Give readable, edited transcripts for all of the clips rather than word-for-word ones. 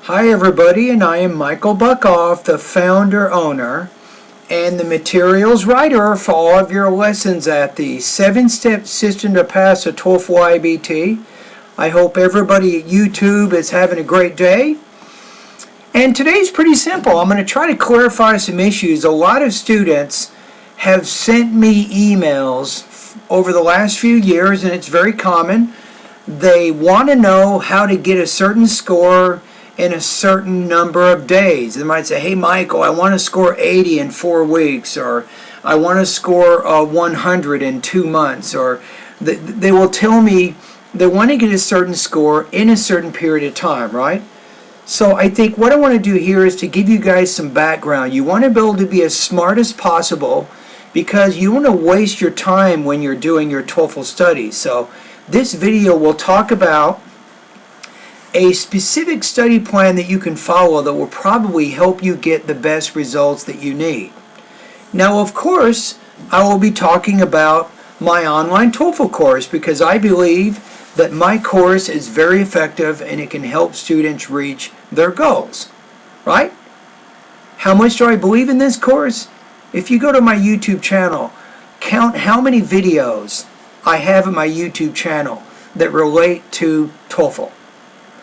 Hi everybody, and I am Michael Buckoff, the founder, owner, and the materials writer for all of your lessons at the 7-Step System to Pass a TOEFL IBT. I hope everybody at YouTube is having a great day. And today's pretty simple. I'm going to try to clarify some issues. A lot of students have sent me emails over the last few years, and it's very common. They want to know how to get a certain score in a certain number of days. They might say, hey Michael, I want to score 80 in 4 weeks, or I want to score 100 in 2 months, or they will tell me they want to get a certain score in a certain period of time, right? So I think what I want to do here is to give you guys some background. You want to be able to be as smart as possible because you want to waste your time when you're doing your TOEFL studies. So this video will talk about a specific study plan that you can follow that will probably help you get the best results that you need. Now, of course, I will be talking about my online TOEFL course because I believe that my course is very effective and it can help students reach their goals, right? How much do I believe in this course? If you go to my YouTube channel, count how many videos I have in my YouTube channel that relate to TOEFL.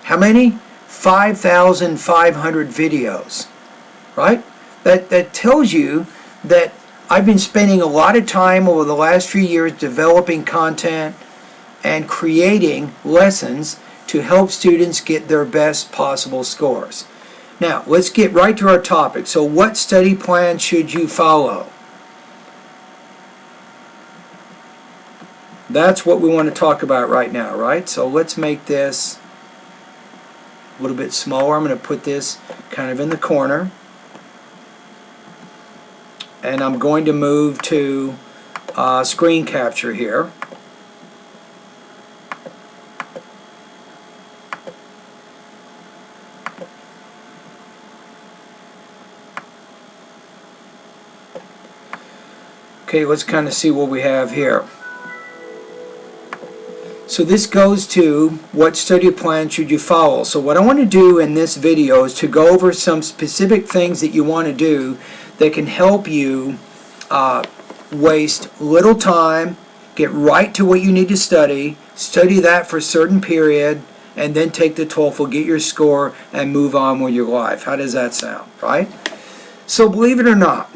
How many? 5,500 videos, right? That tells you that I've been spending a lot of time over the last few years developing content and creating lessons to help students get their best possible scores. Now, let's get right to our topic. So what study plan should you follow? That's what we want to talk about right now, right? So let's make this a little bit smaller. I'm going to put this kind of in the corner. And I'm going to move to screen capture here. Okay, let's kind of see what we have here. So this goes to what study plan should you follow. So what I want to do in this video is to go over some specific things that you want to do that can help you waste little time, get right to what you need to study that for a certain period, and then take the TOEFL, get your score, and move on with your life. How does that sound, right? So believe it or not,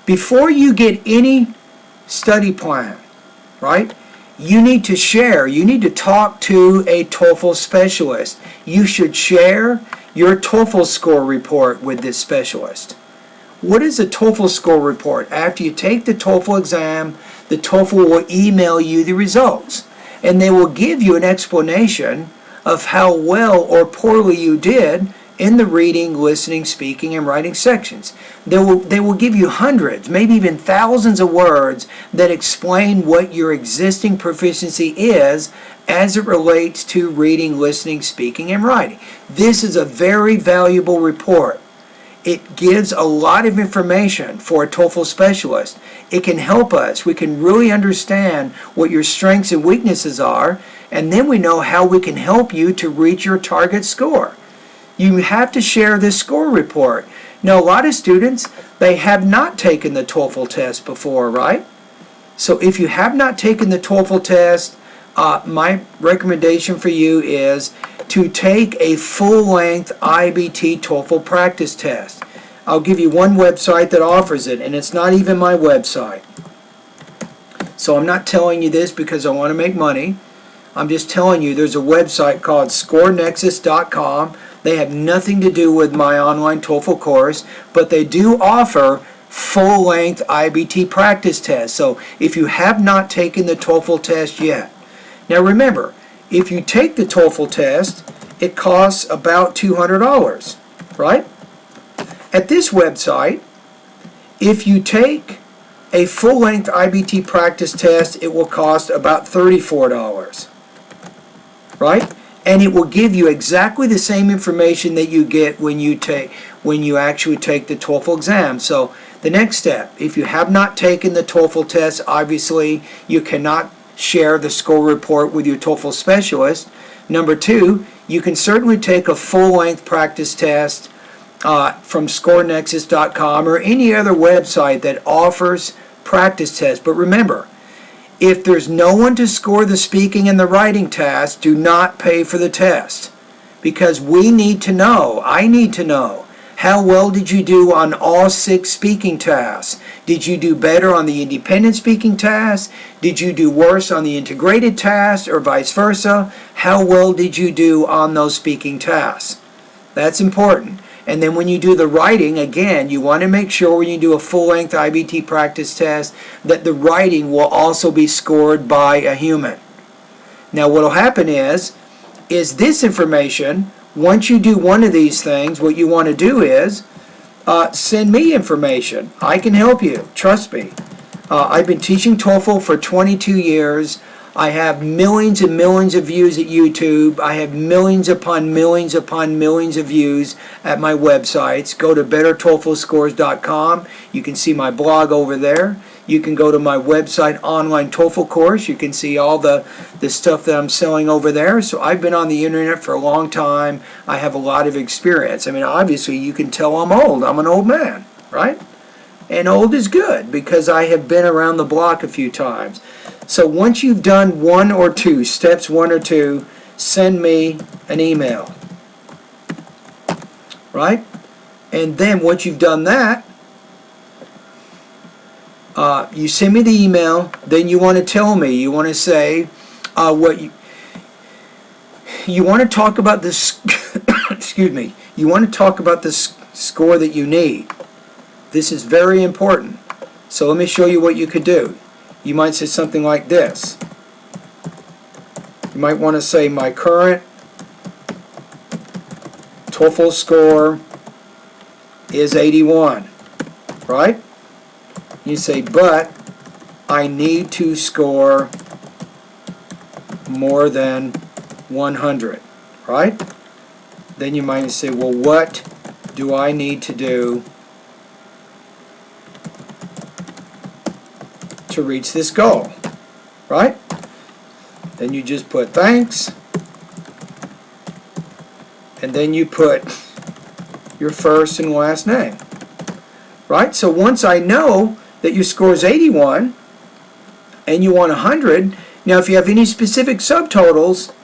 before you get any study plan, right, you need to share. You need to talk to a TOEFL specialist. You should share your TOEFL score report with this specialist. What is a TOEFL score report? After you take the TOEFL exam, the TOEFL will email you the results, and they will give you an explanation of how well or poorly you did in the reading, listening, speaking, and writing sections. They will give you hundreds, maybe even thousands of words that explain what your existing proficiency is as it relates to reading, listening, speaking, and writing. This is a very valuable report. It gives a lot of information for a TOEFL specialist. It can help us. We can really understand what your strengths and weaknesses are, and then we know how we can help you to reach your target score. You have to share this score report. Now, a lot of students, they have not taken the TOEFL test before, right? So if you have not taken the TOEFL test, my recommendation for you is to take a full-length IBT TOEFL practice test. I'll give you one website that offers it, and it's not even my website. So I'm not telling you this because I want to make money. I'm just telling you there's a website called scorenexus.com. They have nothing to do with my online TOEFL course, but they do offer full-length IBT practice tests. So if you have not taken the TOEFL test yet. Now remember, if you take the TOEFL test, it costs about $200, right? At this website, if you take a full-length IBT practice test, it will cost about $34, right? And it will give you exactly the same information that you get when you actually take the TOEFL exam. So the next step, if you have not taken the TOEFL test, obviously you cannot share the score report with your TOEFL specialist. Number two, you can certainly take a full-length practice test from scorenexus.com or any other website that offers practice tests. But remember, if there's no one to score the speaking and the writing task, do not pay for the test. Because we need to know, I need to know, how well did you do on all 6 speaking tasks? Did you do better on the independent speaking task? Did you do worse on the integrated task, or vice versa? How well did you do on those speaking tasks? That's important. And then when you do the writing, again, you want to make sure when you do a full-length IBT practice test that the writing will also be scored by a human. Now what will happen is this information, once you do one of these things, what you want to do is send me information. I can help you. Trust me. I've been teaching TOEFL for 22 years. I have millions and millions of views at YouTube. I have millions upon millions upon millions of views at my websites. Go to bettertoeflscores.com. You can see my blog over there. You can go to my website, online TOEFL course. You can see all the stuff that I'm selling over there. So I've been on the internet for a long time. I have a lot of experience. I mean, obviously, you can tell I'm old. I'm an old man, right? And old is good because I have been around the block a few times. So once you've done 1 or 2, steps 1 or 2, send me an email, right? And then once you've done that, you send me the email. Then you want to tell me. You want to say what you want to talk about this. Excuse me. You want to talk about the score that you need. This is very important. So let me show you what you could do. You might say something like this. You might want to say my current TOEFL score is 81, right? You say, but I need to score more than 100, right? Then you might say, well, what do I need to do to reach this goal, right? Then you just put thanks, and then you put your first and last name, right? So once I know that your score is 81 and you want 100, now if you have any specific subtotals,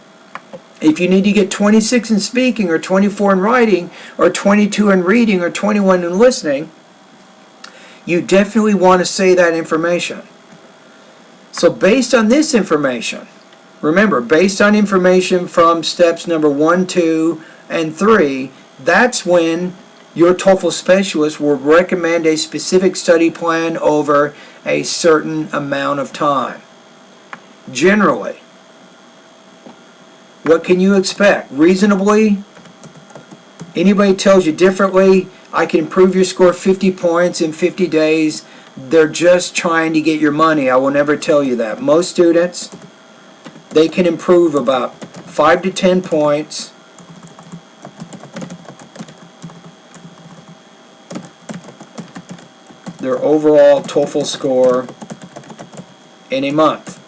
if you need to get 26 in speaking or 24 in writing or 22 in reading or 21 in listening, you definitely want to say that information. So based on this information, remember, based on information from steps number 1, 2, and 3, that's when your TOEFL specialist will recommend a specific study plan over a certain amount of time. Generally, what can you expect? Reasonably, anybody tells you differently, I can improve your score 50 points in 50 days, they're just trying to get your money. I will never tell you that. Most students, they can improve about 5 to 10 points their overall TOEFL score in a month,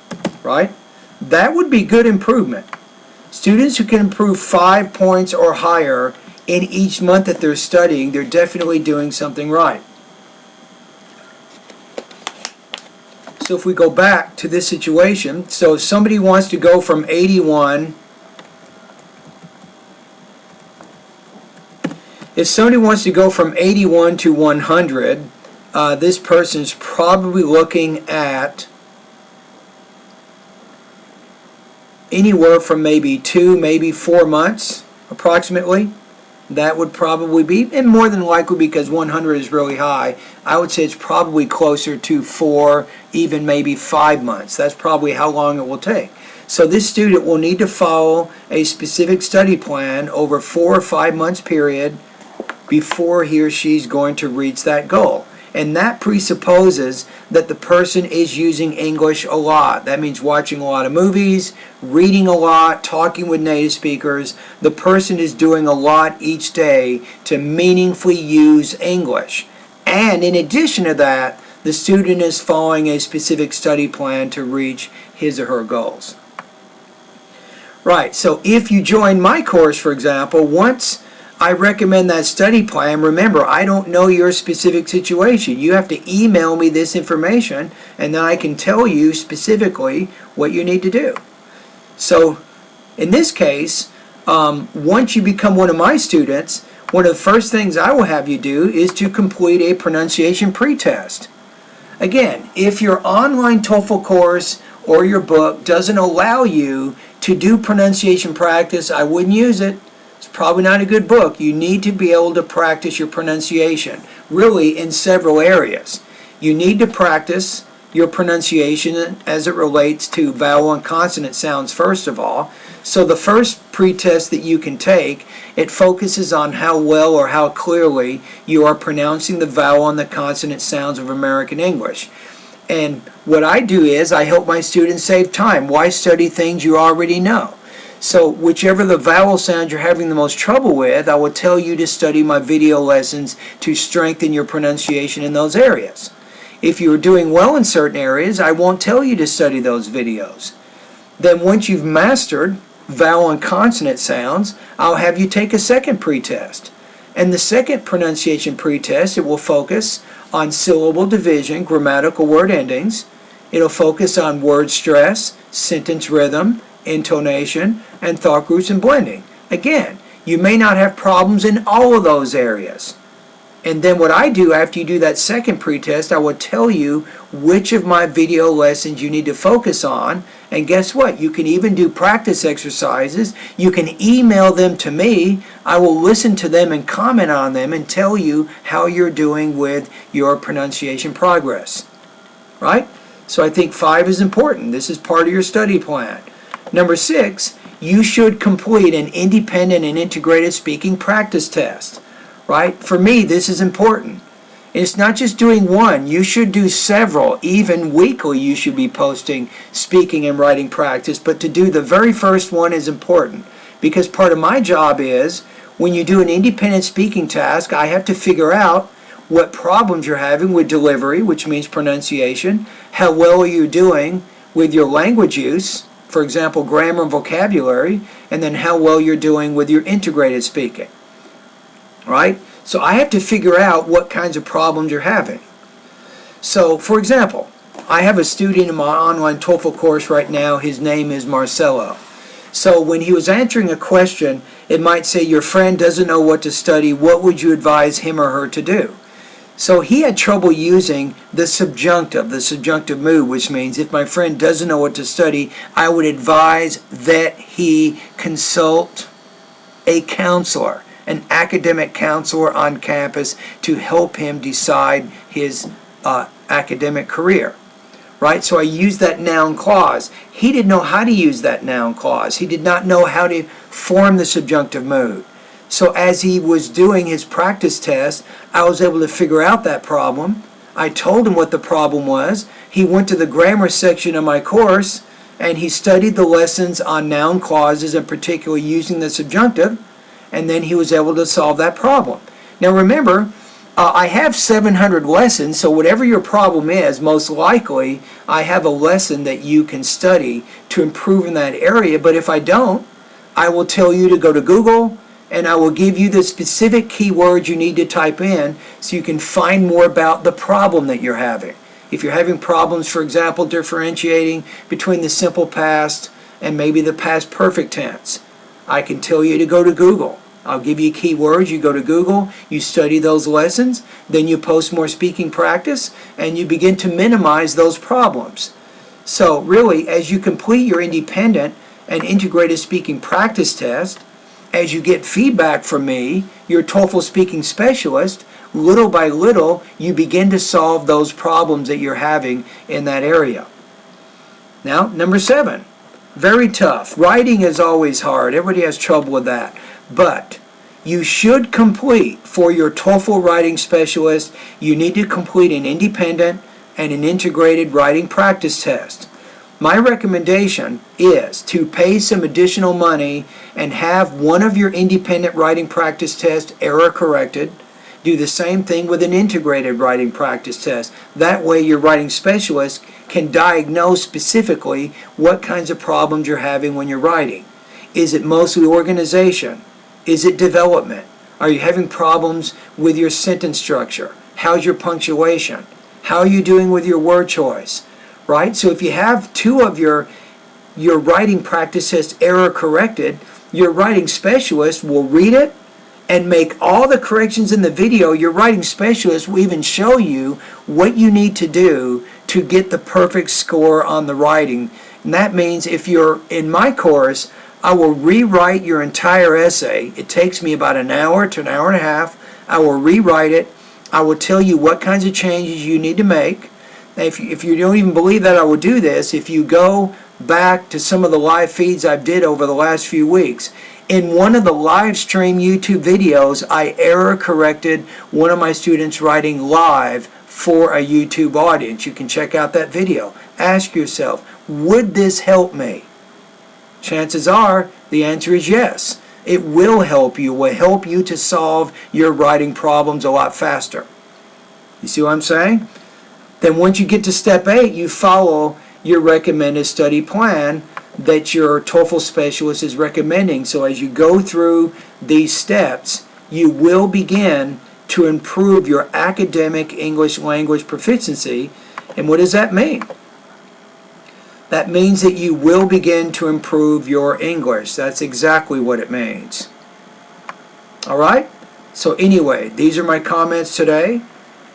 right? That would be good improvement. Students who can improve 5 points or higher in each month that they're studying, they're definitely doing something right. So if we go back to this situation, so if somebody wants to go from 81, if somebody wants to go from 81 to 100, this person's probably looking at anywhere from maybe 2, maybe 4 months, approximately. That would probably be, and more than likely because 100 is really high, I would say it's probably closer to 4, even maybe 5 months. That's probably how long it will take. So this student will need to follow a specific study plan over 4 or 5 months period before he or she's going to reach that goal. And that presupposes that the person is using English a lot. That means watching a lot of movies, reading a lot, talking with native speakers. The person is doing a lot each day to meaningfully use English. And in addition to that, the student is following a specific study plan to reach his or her goals. Right, so if you join my course, for example, once I recommend that study plan, remember, I don't know your specific situation. You have to email me this information, and then I can tell you specifically what you need to do. So, in this case, once you become one of my students, one of the first things I will have you do is to complete a pronunciation pretest. Again, if your online TOEFL course or your book doesn't allow you to do pronunciation practice, I wouldn't use it. It's probably not a good book. You need to be able to practice your pronunciation, really in several areas. You need to practice your pronunciation as it relates to vowel and consonant sounds first of all. So the first pretest that you can take, it focuses on how well or how clearly you are pronouncing the vowel and the consonant sounds of American English. And what I do is I help my students save time. Why study things you already know? So whichever the vowel sound you're having the most trouble with, I will tell you to study my video lessons to strengthen your pronunciation in those areas. If you are doing well in certain areas, I won't tell you to study those videos. Then once you've mastered vowel and consonant sounds, I'll have you take a second pretest. And the second pronunciation pretest, it will focus on syllable division, grammatical word endings. It'll focus on word stress, sentence rhythm, intonation, and thought groups and blending. Again, you may not have problems in all of those areas. And then what I do after you do that second pretest, I will tell you which of my video lessons you need to focus on. And guess what? You can even do practice exercises. You can email them to me. I will listen to them and comment on them and tell you how you're doing with your pronunciation progress. Right? So I think 5 is important. This is part of your study plan. Number 6, you should complete an independent and integrated speaking practice test. Right? For me, this is important. It's not just doing one. You should do several. Even weekly, you should be posting speaking and writing practice. But to do the very first one is important, because part of my job is when you do an independent speaking task, I have to figure out what problems you're having with delivery, which means pronunciation, how well are you doing with your language use, for example, grammar and vocabulary, and then how well you're doing with your integrated speaking. Right? So I have to figure out what kinds of problems you're having. So, for example, I have a student in my online TOEFL course right now. His name is Marcelo. So when he was answering a question, it might say, your friend doesn't know what to study. What would you advise him or her to do? So he had trouble using the subjunctive mood, which means if my friend doesn't know what to study, I would advise that he consult a counselor, an academic counselor on campus, to help him decide his academic career. Right? So I used that noun clause. He didn't know how to use that noun clause. He did not know how to form the subjunctive mood. So as he was doing his practice test, I was able to figure out that problem. I told him what the problem was. He went to the grammar section of my course, and he studied the lessons on noun clauses, and particularly using the subjunctive, and then he was able to solve that problem. Now remember, I have 700 lessons, so whatever your problem is, most likely I have a lesson that you can study to improve in that area. But if I don't, I will tell you to go to Google, and I will give you the specific keywords you need to type in so you can find more about the problem that you're having. If you're having problems, for example, differentiating between the simple past and maybe the past perfect tense, I can tell you to go to Google. I'll give you keywords, you go to Google, you study those lessons, then you post more speaking practice, and you begin to minimize those problems. So really, as you complete your independent and integrated speaking practice test, as you get feedback from me, your TOEFL speaking specialist, little by little, you begin to solve those problems that you're having in that area. Now, number 7. Very tough. Writing is always hard. Everybody has trouble with that. But you should complete, for your TOEFL writing specialist, you need to complete an independent and an integrated writing practice test. My recommendation is to pay some additional money and have one of your independent writing practice tests error corrected. Do the same thing with an integrated writing practice test. That way your writing specialist can diagnose specifically what kinds of problems you're having when you're writing. Is it mostly organization? Is it development? Are you having problems with your sentence structure? How's your punctuation? How are you doing with your word choice? Right? So if you have two of your writing practice has error corrected, your writing specialist will read it and make all the corrections in the video. Your writing specialist will even show you what you need to do to get the perfect score on the writing. And that means if you're in my course, I will rewrite your entire essay. It takes me about an hour to an hour and a half. I will rewrite it. I will tell you what kinds of changes you need to make. If you don't even believe that I will do this, if you go back to some of the live feeds I've did over the last few weeks, in one of the live stream YouTube videos, I error corrected one of my students writing live for a YouTube audience. You can check out that video. Ask yourself, would this help me? Chances are the answer is yes. It will help you. It will help you to solve your writing problems a lot faster. You see what I'm saying? Then once you get to step 8, you follow your recommended study plan that your TOEFL specialist is recommending. So as you go through these steps, you will begin to improve your academic English language proficiency. And what does that mean? That means that you will begin to improve your English. That's exactly what it means. All right? So anyway, these are my comments today.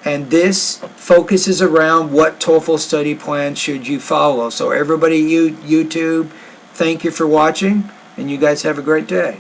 And this focuses around what TOEFL study plan should you follow. So everybody, YouTube, thank you for watching, and you guys have a great day.